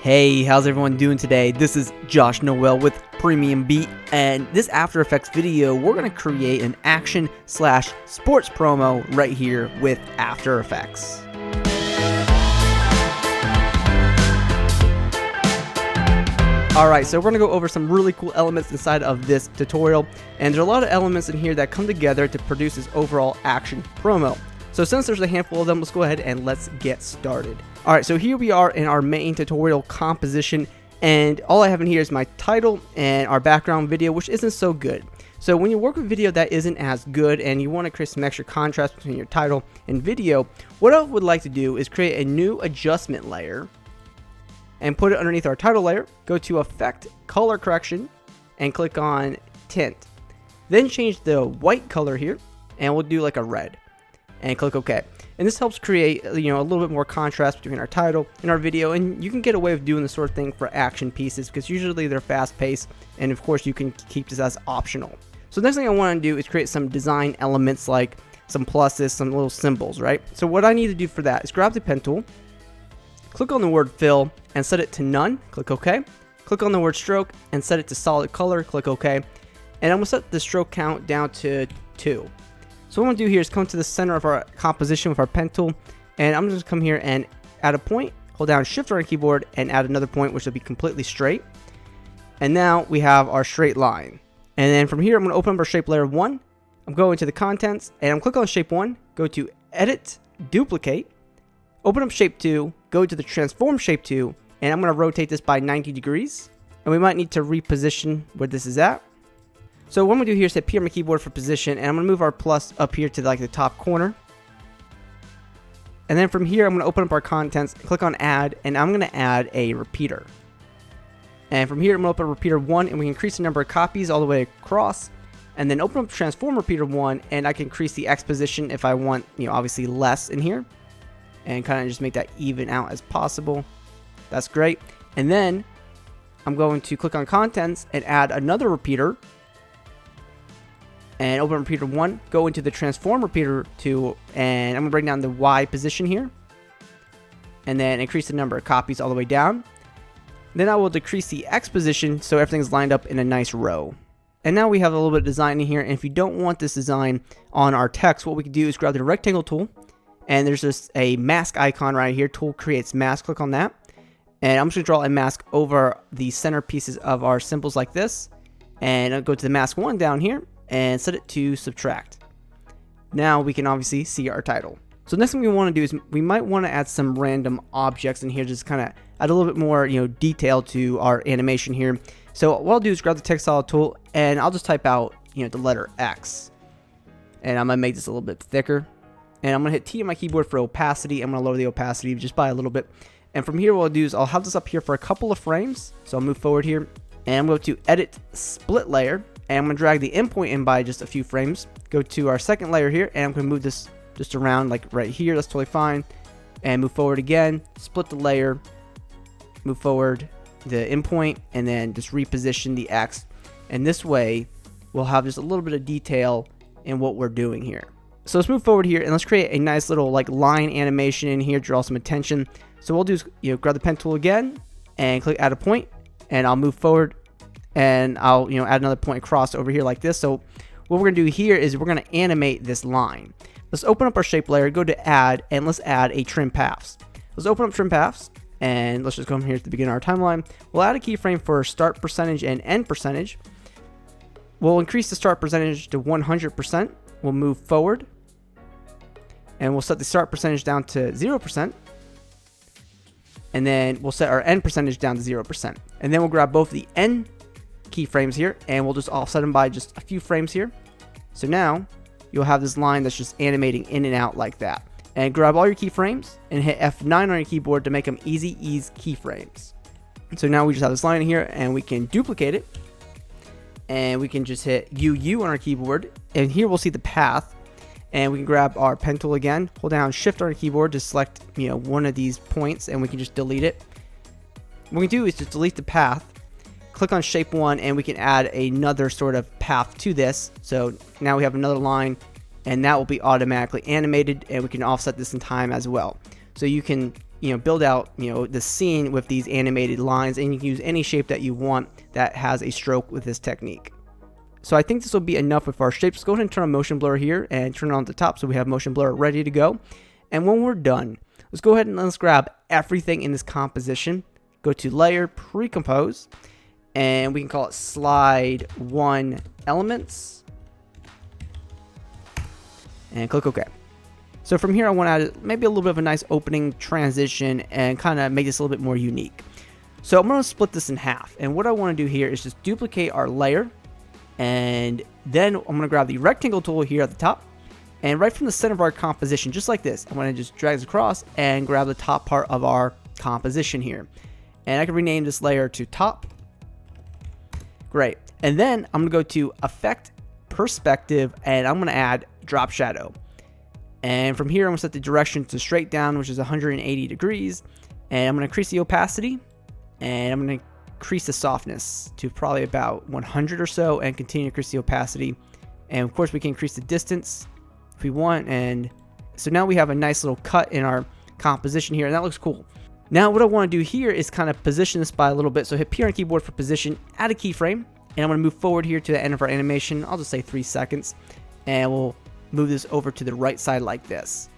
Hey, how's everyone doing today? This is Josh Noel with PremiumBeat, and this After Effects video, we're going to create an action/sports promo right here with After Effects. Alright, so we're going to go over some really cool elements inside of this tutorial, and there are a lot of elements in here that come together to produce this overall action promo. So since there's a handful of them, let's go ahead and let's get started. Alright, so here we are in our main tutorial composition, and all I have in here is my title and our background video, which isn't so good. So when you work with video that isn't as good and you want to create some extra contrast between your title and video, what I would like to do is create a new adjustment layer and put it underneath our title layer. Go to Effect, Color Correction, and click on Tint. Then change the white color here, and we'll do like a red. And click OK. And this helps create, a little bit more contrast between our title and our video, and you can get away with doing this sort of thing for action pieces because usually they're fast-paced, and of course you can keep this as optional. So the next thing I want to do is create some design elements like some pluses, some little symbols, right? So what I need to do for that is grab the pen tool, click on the word fill and set it to none, click OK. Click on the word stroke and set it to solid color, click OK. And I'm going to set the stroke count down to 2. So what I'm going to do here is come to the center of our composition with our pen tool, and I'm just going to come here and add a point, hold down shift on our keyboard and add another point, which will be completely straight. And now we have our straight line. And then from here I'm going to open up our shape layer 1, I'm going to the contents and I'm clicking on shape 1, go to edit, duplicate, open up shape 2, go to the transform shape 2, and I'm going to rotate this by 90 degrees. And we might need to reposition where this is at. So what I'm going to do here is hit P on my keyboard for position, and I'm going to move our plus up here to the top corner. And then from here I'm going to open up our contents, click on add, and I'm going to add a repeater. And from here I'm going to open repeater 1, and we can increase the number of copies all the way across. And then open up transform repeater 1, and I can increase the X position if I want, obviously less in here. And kind of just make that even out as possible. That's great. And then I'm going to click on contents and add another repeater. And open repeater 1, go into the transform repeater 2, and I'm going to bring down the Y position here. And then increase the number of copies all the way down. Then I will decrease the X position so everything's lined up in a nice row. And now we have a little bit of design in here, and if you don't want this design on our text, what we can do is grab the rectangle tool, and there's just a mask icon right here, tool creates mask, click on that. And I'm just going to draw a mask over the center pieces of our symbols like this. And I'll go to the mask 1 down here and set it to subtract. Now we can obviously see our title. So next thing we want to do is we might want to add some random objects in here, just kind of add a little bit more detail to our animation here. So what I'll do is grab the text solid tool, and I'll just type out the letter X, and I'm gonna make this a little bit thicker, and I'm gonna hit T on my keyboard for opacity. I'm gonna lower the opacity just by a little bit, and from here what I'll do is I'll have this up here for a couple of frames. So I'll move forward here, and I'm going to edit split layer. And I'm going to drag the endpoint in by just a few frames. Go to our second layer here, and I'm going to move this just around like right here. That's totally fine. And move forward again. Split the layer. Move forward the endpoint, and then just reposition the X. And this way, we'll have just a little bit of detail in what we're doing here. So let's move forward here, and let's create a nice little line animation in here. Draw some attention. So what we'll do is grab the pen tool again, and click add a point, and I'll move forward. And I'll add another point across over here like this. So what we're gonna do here is we're gonna animate this line. Let's open up our shape layer, go to add, and let's add a trim paths. Let's open up trim paths, and let's just come here at the beginning of our timeline. We'll add a keyframe for start percentage and end percentage. We'll increase the start percentage to 100%. We'll move forward, and we'll set the start percentage down to 0%. And then we'll set our end percentage down to 0%. And then we'll grab both the end keyframes here, and we'll just offset them by just a few frames here. So now you'll have this line that's just animating in and out like that. And grab all your keyframes and hit F9 on your keyboard to make them easy ease keyframes. So now we just have this line here, and we can duplicate it, and we can just hit UU on our keyboard, and here we'll see the path. And we can grab our pen tool again, hold down shift on our keyboard to select one of these points, and we can just delete it. What we can do is just delete the path, click on shape 1, and we can add another sort of path to this. So now we have another line, and that will be automatically animated, and we can offset this in time as well. So you can build out, the scene with these animated lines, and you can use any shape that you want that has a stroke with this technique. So I think this will be enough with our shapes. Let's go ahead and turn on motion blur here and turn it on the top so we have motion blur ready to go. And when we're done, let's go ahead and let's grab everything in this composition, go to layer, pre-compose, and we can call it slide 1 elements, and click OK. So from here I want to add maybe a little bit of a nice opening transition and kind of make this a little bit more unique. So I'm going to split this in half, and what I want to do here is just duplicate our layer, and then I'm going to grab the rectangle tool here at the top, and right from the center of our composition, just like this, I'm going to just drag this across and grab the top part of our composition here. And I can rename this layer to top. Great. And then I'm going to go to Effect, Perspective, and I'm going to add Drop Shadow. And from here, I'm going to set the direction to straight down, which is 180 degrees. And I'm going to increase the opacity, and I'm going to increase the softness to probably about 100 or so, and continue to increase the opacity. And of course, we can increase the distance if we want. And so now we have a nice little cut in our composition here, and that looks cool. Now what I want to do here is kind of position this by a little bit. So hit P on keyboard for position, add a keyframe, and I'm going to move forward here to the end of our animation. I'll just say 3 seconds, and we'll move this over to the right side like this.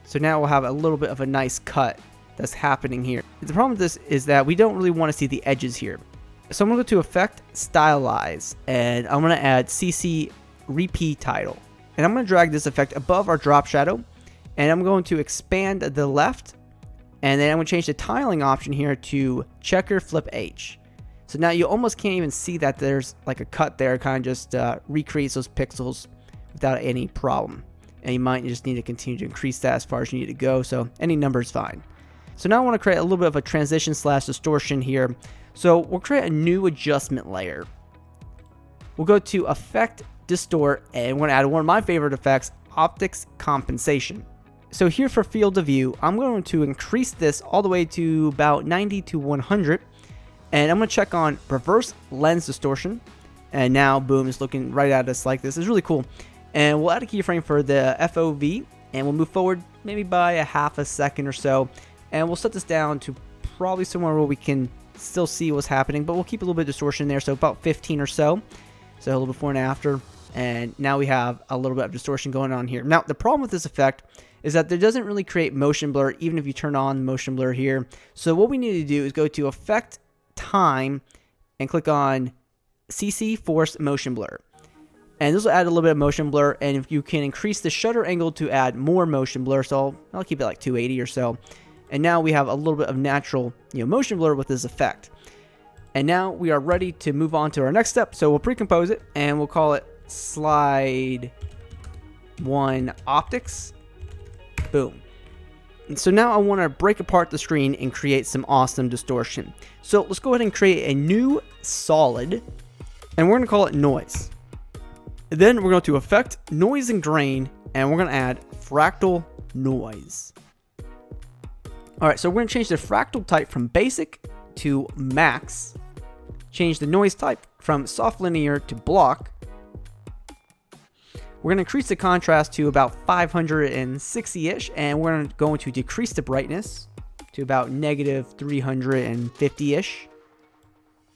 So now we'll have a little bit of a nice cut that's happening here. The problem with this is that we don't really want to see the edges here. So I'm going to go to Effect, Stylize, and I'm going to add CC Repeat Title. And I'm going to drag this effect above our drop shadow, and I'm going to expand the left, and then I'm going to change the tiling option here to checker flip H. So now you almost can't even see that there's like a cut there. It kind of just recreates those pixels without any problem. And you might just need to continue to increase that as far as you need to go. So any number is fine. So now I want to create a little bit of a transition / distortion here. So we'll create a new adjustment layer. We'll go to Effect, Distort, and we're going to add one of my favorite effects, Optics Compensation. So here for field of view, I'm going to increase this all the way to about 90 to 100. And I'm going to check on reverse lens distortion. And now, boom, it's looking right at us like this. It's really cool. And we'll add a keyframe for the FOV, and we'll move forward maybe by a half a second or so. And we'll set this down to probably somewhere where we can still see what's happening, but we'll keep a little bit of distortion there, so about 15 or so. So a little before and after. And now we have a little bit of distortion going on here. Now, the problem with this effect is that it doesn't really create motion blur, even if you turn on motion blur here. So what we need to do is go to Effect, Time, and click on CC Force Motion Blur. And this will add a little bit of motion blur, and if you can increase the shutter angle to add more motion blur, so I'll keep it like 280 or so. And now we have a little bit of natural motion blur with this effect. And now we are ready to move on to our next step. So we'll pre-compose it, and we'll call it Slide 1 Optics. Boom. And so now I want to break apart the screen and create some awesome distortion. So let's go ahead and create a new solid, and we're going to call it Noise. And then we're going to Effect, Noise and Grain, and we're going to add Fractal Noise. Alright, so we're going to change the fractal type from Basic to Max. Change the noise type from Soft Linear to Block. We're going to increase the contrast to about 560-ish, and we're going to decrease the brightness to about negative 350-ish.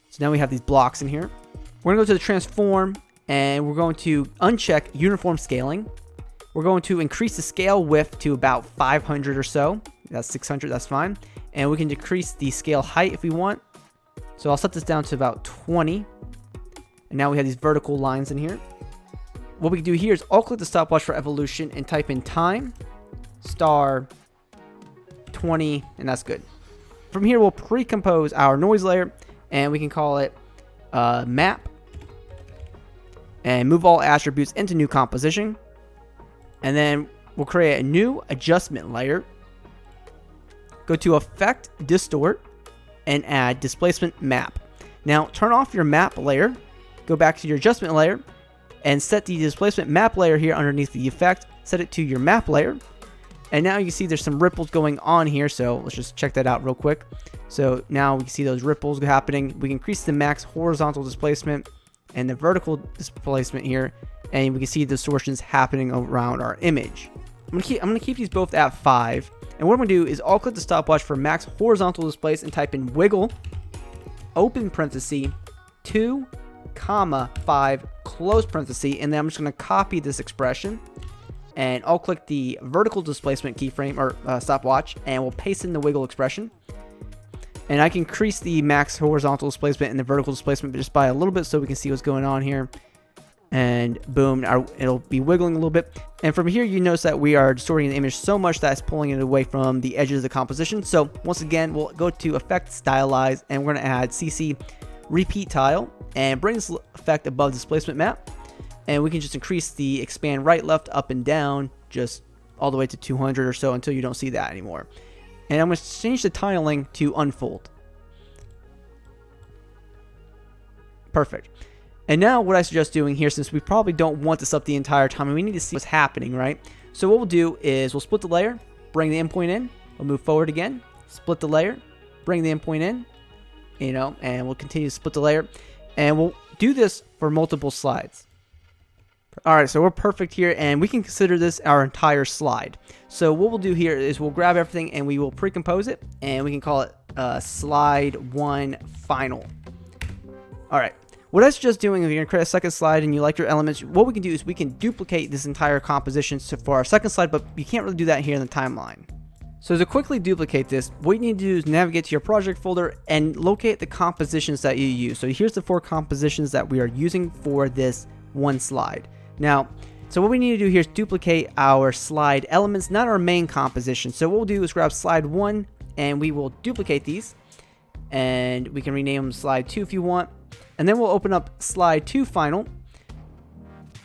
So now we have these blocks in here. We're going to go to the Transform, and we're going to uncheck Uniform Scaling. We're going to increase the scale width to about 500 or so. That's 600, that's fine. And we can decrease the scale height if we want. So I'll set this down to about 20. And now we have these vertical lines in here. What we can do here is alt-click the stopwatch for evolution and type in time, star, 20, and that's good. From here, we'll pre-compose our noise layer, and we can call it map, and move all attributes into new composition. And then we'll create a new adjustment layer. Go to Effect, Distort, and add Displacement Map. Now, turn off your map layer, go back to your adjustment layer, and set the displacement map layer here underneath the effect. Set it to your map layer. And now you can see there's some ripples going on here, so let's just check that out real quick. So now we can see those ripples happening. We can increase the max horizontal displacement and the vertical displacement here, and we can see distortions happening around our image. I'm gonna keep these both at 5, And what I'm going to do is I'll click the stopwatch for max horizontal displace and type in wiggle, open parenthesis, 2, 5, close parenthesis, and then I'm just going to copy this expression, and I'll click the vertical displacement keyframe or stopwatch, and we'll paste in the wiggle expression. And I can increase the max horizontal displacement and the vertical displacement just by a little bit so we can see what's going on here. And boom, it'll be wiggling a little bit. And from here, you notice that we are distorting the image so much that it's pulling it away from the edges of the composition. So once again, we'll go to Effect, Stylize, and we're going to add CC Repeat Tile and bring this effect above displacement map. And we can just increase the expand right, left, up, and down just all the way to 200 or so until you don't see that anymore. And I'm going to change the tiling to unfold. Perfect. And now what I suggest doing here, since we probably don't want this up the entire time and we need to see what's happening, right? So what we'll do is we'll split the layer, bring the endpoint in, we'll move forward again, split the layer, bring the endpoint in, and we'll continue to split the layer. And we'll do this for multiple slides. All right, so we're perfect here, and we can consider this our entire slide. So what we'll do here is we'll grab everything and we will pre-compose it, and we can call it slide 1 final. All right. What I suggest doing, if you're going to create a second slide and you like your elements, what we can do is we can duplicate this entire composition for our second slide, but you can't really do that here in the timeline. So to quickly duplicate this, what you need to do is navigate to your project folder and locate the compositions that you use. So here's the 4 compositions that we are using for this one slide. Now, so what we need to do here is duplicate our slide elements, not our main composition. So what we'll do is grab slide 1 and we will duplicate these, and we can rename them slide 2 if you want. And then we'll open up slide 2 final,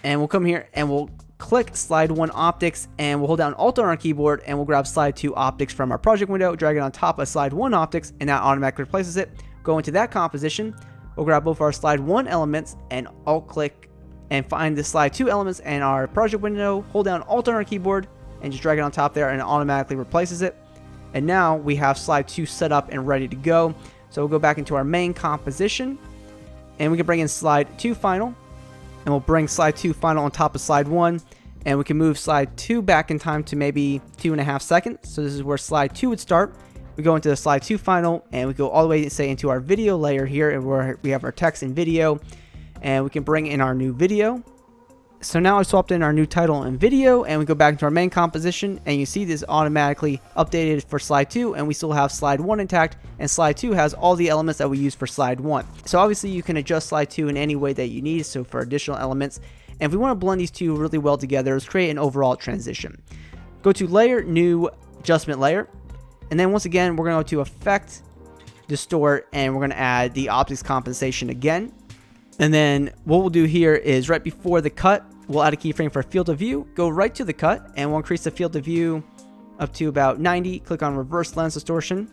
and we'll come here and we'll click slide 1 optics, and we'll hold down Alt on our keyboard, and we'll grab slide 2 optics from our project window, drag it on top of slide 1 optics, and that automatically replaces it. Go into that composition, we'll grab both our slide 1 elements and Alt click and find the slide 2 elements in our project window, hold down Alt on our keyboard, and just drag it on top there, and it automatically replaces it. And now we have slide 2 set up and ready to go. So we'll go back into our main composition, and we can bring in slide 2 final, and we'll bring slide 2 final on top of slide 1, and we can move slide 2 back in time to maybe 2.5 seconds. So this is where slide 2 would start. We go into the slide 2 final, and we go all the way, say, into our video layer here, and where we have our text and video, and we can bring in our new video. So now I've swapped in our new title and video, and we go back into our main composition, and you see this automatically updated for slide 2, and we still have slide 1 intact, and slide 2 has all the elements that we use for slide 1. So obviously you can adjust slide 2 in any way that you need, so for additional elements. And if we want to blend these two really well together, let's create an overall transition. Go to Layer, New, Adjustment Layer, and then once again we're going to go to Effect, Distort, and we're going to add the optics compensation again. And then what we'll do here is right before the cut, we'll add a keyframe for field of view, go right to the cut, and we'll increase the field of view up to about 90, click on reverse lens distortion,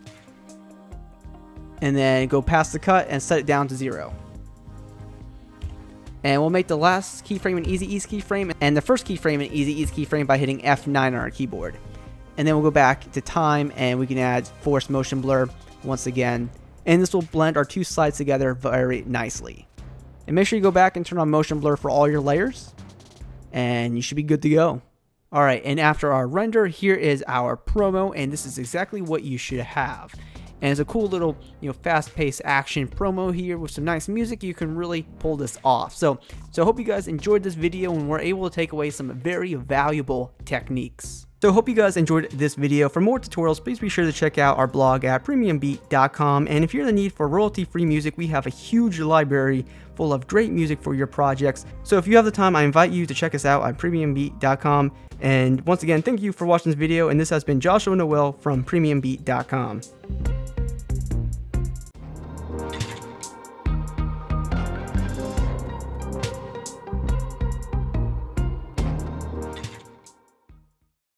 and then go past the cut and set it down to 0. And we'll make the last keyframe an easy ease keyframe, and the first keyframe an easy ease keyframe by hitting F9 on our keyboard. And then we'll go back to time, and we can add force motion blur once again, and this will blend our 2 slides together very nicely. And make sure you go back and turn on motion blur for all your layers, and you should be good to go. All right, and after our render, here is our promo, and this is exactly what you should have. And it's a cool little, fast-paced action promo here with some nice music. You can really pull this off. So I hope you guys enjoyed this video and were able to take away some very valuable techniques. So I hope you guys enjoyed this video. For more tutorials, please be sure to check out our blog at PremiumBeat.com. And if you're in the need for royalty-free music, we have a huge library full of great music for your projects. So if you have the time, I invite you to check us out at PremiumBeat.com. And once again, thank you for watching this video. And this has been Joshua Noel from PremiumBeat.com.